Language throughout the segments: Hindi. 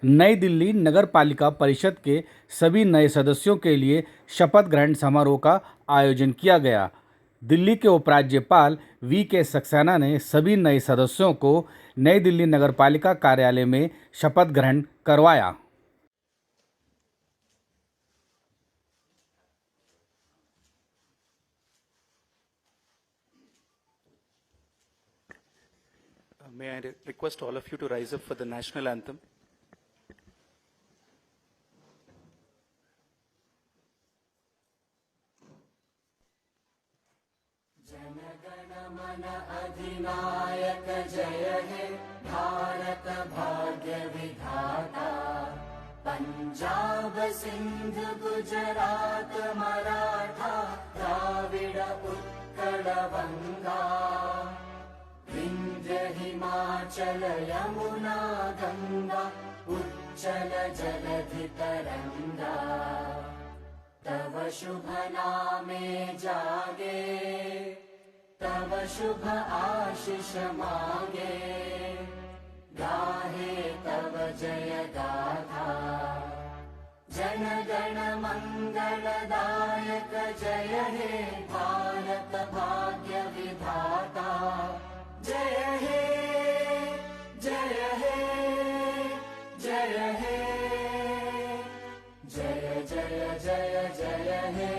नई दिल्ली नगर पालिका परिषद के सभी नए सदस्यों के लिए शपथ ग्रहण समारोह का आयोजन किया गया। दिल्ली के उपराज्यपाल वी.के. सक्सेना ने सभी नए सदस्यों को नई दिल्ली नगर पालिका कार्यालय में शपथ ग्रहण करवाया। May I request all of you to rise up for the national anthem? जनगण मन अधिनायक जय हे भारत भाग्य विधाता। पंजाब सिंध गुजरात मराठा द्राविड़ उत्कल बंगा। विंध्य हिमाचल यमुना गंगा उच्चल जलधि तरंगा। तव शुभ नामे जागे तव शुभ आशीष मागे। गाहे तव जय गाथा जन गण मंगलदायक जय हे भारत भाग्य विधाता। जय हे जय हे जय हे जय जय जय जय हे।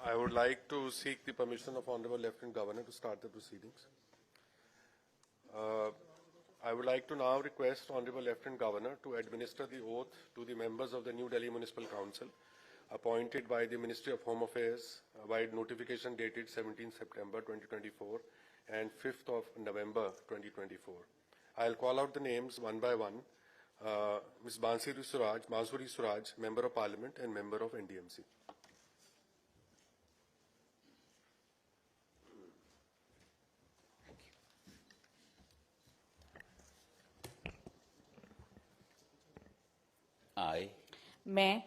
I would like to seek the permission of Honorable Lieutenant Governor to start the proceedings. I would like to now request Honorable Lieutenant Governor to administer the oath to the members of the New Delhi Municipal Council appointed by the Ministry of Home Affairs by notification dated 17 September 2024 and 5th of November 2024. I'll call out the names one by one. Ms. Bansuri Suraj, Member of Parliament and Member of NDMC. मैं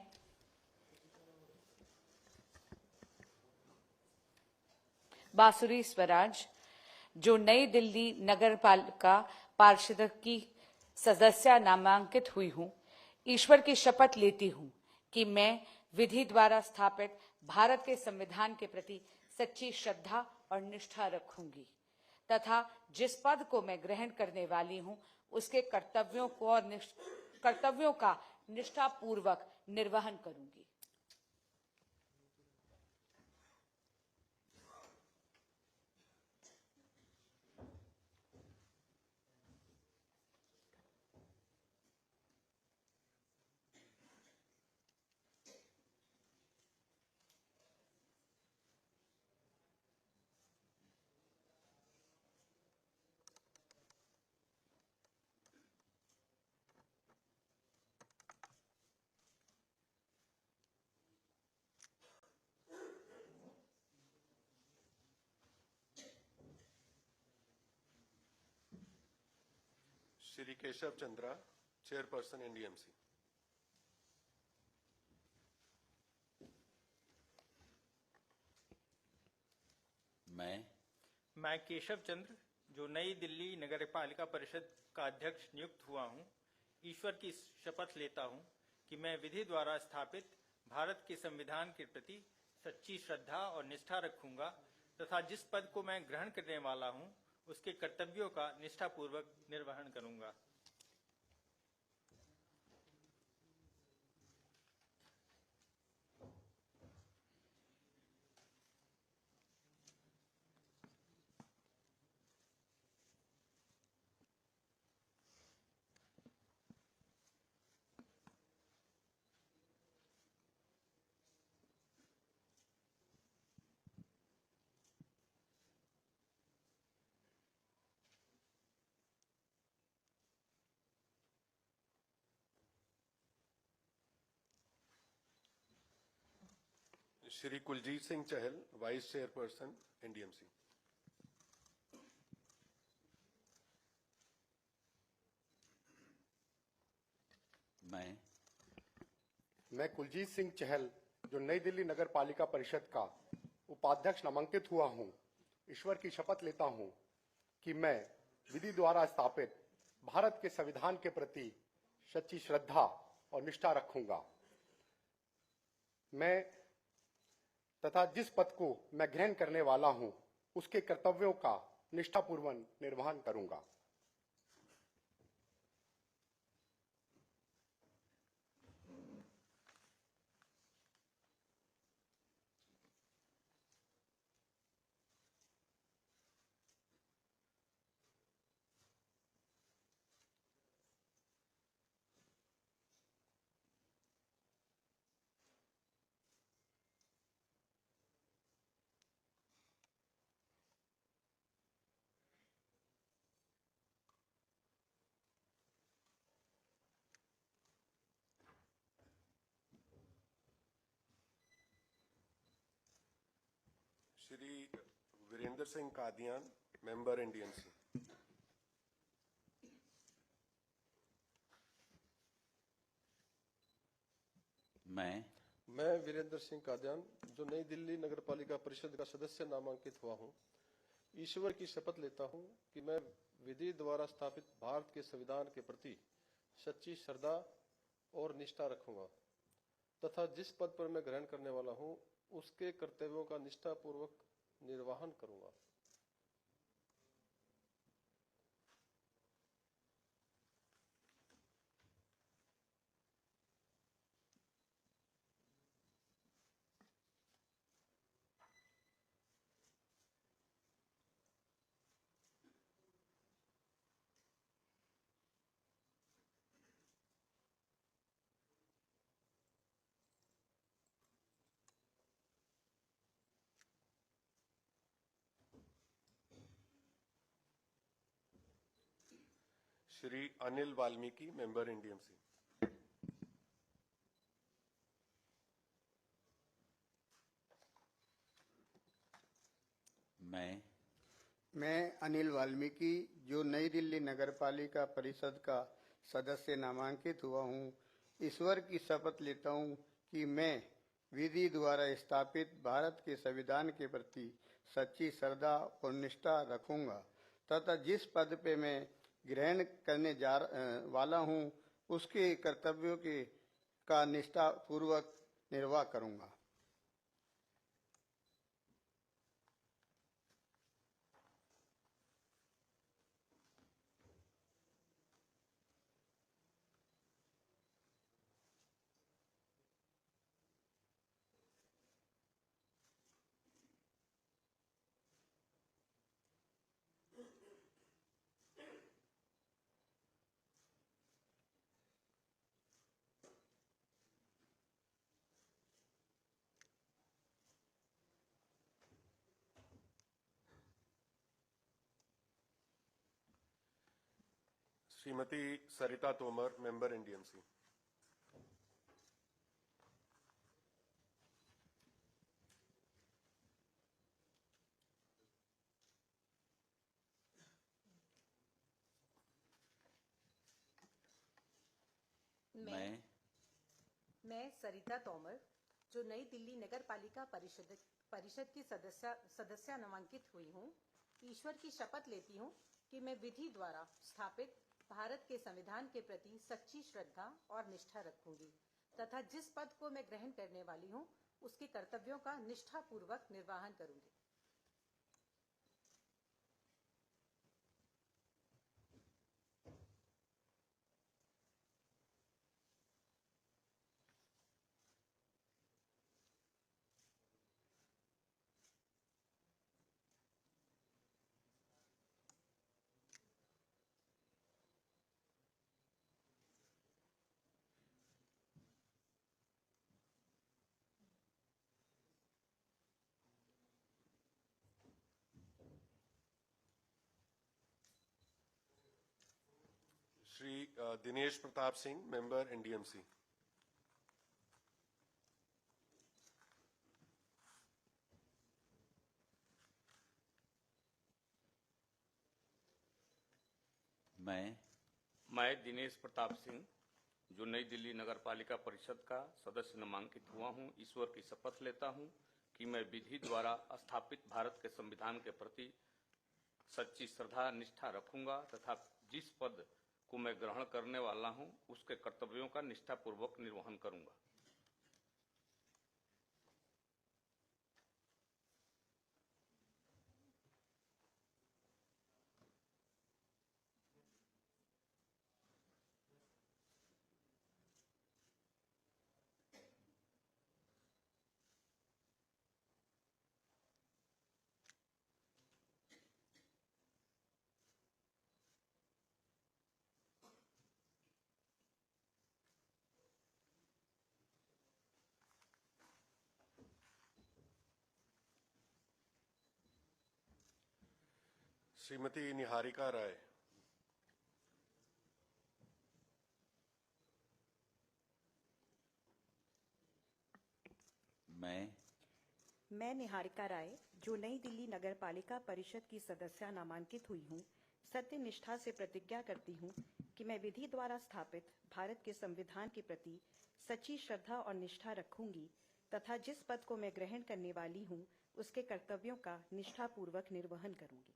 बांसुरी स्वराज, जो नई दिल्ली नगर पालिका पार्षद की सदस्य नामांकित हुई हूं, ईश्वर की शपथ लेती हूं कि मैं विधि द्वारा स्थापित भारत के संविधान के प्रति सच्ची श्रद्धा और निष्ठा रखूंगी तथा जिस पद को मैं ग्रहण करने वाली हूं उसके कर्तव्यों का निष्ठापूर्वक निर्वहन करूंगी। Shri Keshav Chandra, Chairperson NDMC. मैं केशव चंद्र, जो नई दिल्ली नगर पालिका परिषद का अध्यक्ष नियुक्त हुआ हूं, ईश्वर की शपथ लेता हूं कि मैं विधि द्वारा स्थापित भारत के संविधान के प्रति सच्ची श्रद्धा और निष्ठा रखूंगा तथा जिस पद को मैं ग्रहण करने वाला हूं उसके कर्तव्यों का निष्ठापूर्वक निर्वहन करूंगा। Shri Kuljit Singh Chahal, Vice Chairperson, NDMC. मैं कुलजीत सिंह चहल, जो नई दिल्ली नगर पालिका परिषद का उपाध्यक्ष नामांकित हुआ हूं, ईश्वर की शपथ लेता हूं कि मैं विधि द्वारा स्थापित भारत के संविधान के प्रति सच्ची श्रद्धा और निष्ठा रखूंगा। मैं तथा जिस पद को मैं ग्रहण करने वाला हूं, उसके कर्तव्यों का निष्ठापूर्वक निर्वहन करूंगा। Shri Virendra Singh Kadian, member NDMC. मैं वीरेंद्र सिंह कादियान, जो नई दिल्ली नगर पालिका परिषद का सदस्य नामांकित हुआ हूं, ईश्वर की शपथ लेता हूं कि मैं विधि द्वारा स्थापित भारत के संविधान के प्रति सच्ची श्रद्धा और निष्ठा रखूंगा तथा जिस पद पर मैं ग्रहण करने वाला हूं, उसके कर्तव्यों का निष्ठापूर्वक निर्वहन करूंगा। Shri Anil Valmiki, member NDMC. मैं अनिल वाल्मीकि, जो नई दिल्ली नगरपालिका परिषद का सदस्य नामांकित हुआ हूं, ईश्वर की शपथ लेता हूं कि मैं विधि द्वारा स्थापित भारत के संविधान के प्रति सच्ची श्रद्धा और निष्ठा रखूंगा तथा जिस पद पे मैं ग्रहण करने वाला हूं, उसके कर्तव्यों का निष्ठापूर्वक निर्वाह करूंगा। Shrimati Sarita Tomar, member NDMC. मैं सरिता तोमर, जो नई दिल्ली नगर पालिका परिषद की सदस्य नामांकित हुई हूँ, ईश्वर की शपथ लेती हूँ कि मैं विधि द्वारा स्थापित भारत के संविधान के प्रति सच्ची श्रद्धा और निष्ठा रखूंगी तथा जिस पद को मैं ग्रहण करने वाली हूँ, उसके कर्तव्यों का निष्ठापूर्वक निर्वहन करूंगी। Shri Dinesh Pratap Singh, member NDMC. मैं दिनेश प्रताप सिंह, जो नई दिल्ली नगर पालिका परिषद का सदस्य नामांकित हुआ हूं, ईश्वर की शपथ लेता हूं कि मैं विधि द्वारा स्थापित भारत के संविधान के प्रति सच्ची श्रद्धा निष्ठा रखूंगा तथा जिस पद को मैं ग्रहण करने वाला हूं उसके कर्तव्यों का निष्ठापूर्वक निर्वहन करूंगा। श्रीमती निहारिका राय। मैं निहारिका राय, जो नई दिल्ली नगर पालिका परिषद की सदस्य नामांकित हुई हूँ, सत्य निष्ठा से प्रतिज्ञा करती हूँ कि मैं विधि द्वारा स्थापित भारत के संविधान के प्रति सच्ची श्रद्धा और निष्ठा रखूंगी तथा जिस पद को मैं ग्रहण करने वाली हूँ उसके कर्तव्यों का निष्ठापूर्वक निर्वहन करूंगी।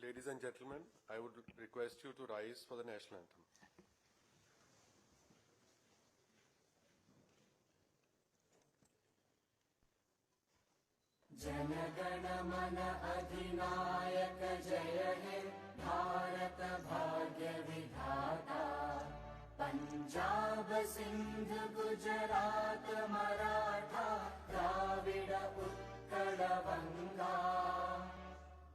Ladies and gentlemen, I would request you to rise for the national anthem. Jana Gana मन अधिनायक जय हे भारत भाग्य विधाता। पंजाब सिंध गुजरात मराठा द्राविड़ उत्कल बंगा।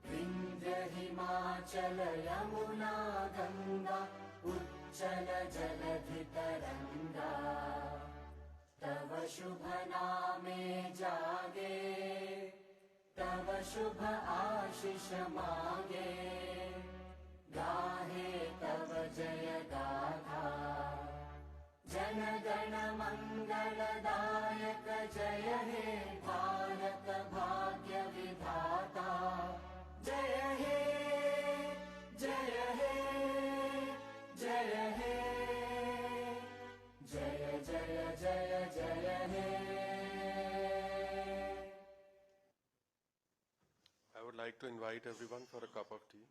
विंध्य हिमाचल यमुना गंगा उच्चल जलधि तरंगा। तव शुभ नामे जागे तव शुभ आशीष मांगे। गाहे तव जय गाथा जन गण मंगलदायक जय हे भारत भाग्य विधाता। जय हे जय हे जय हे जय जय जय जय हे। I would like to invite everyone for a cup of tea.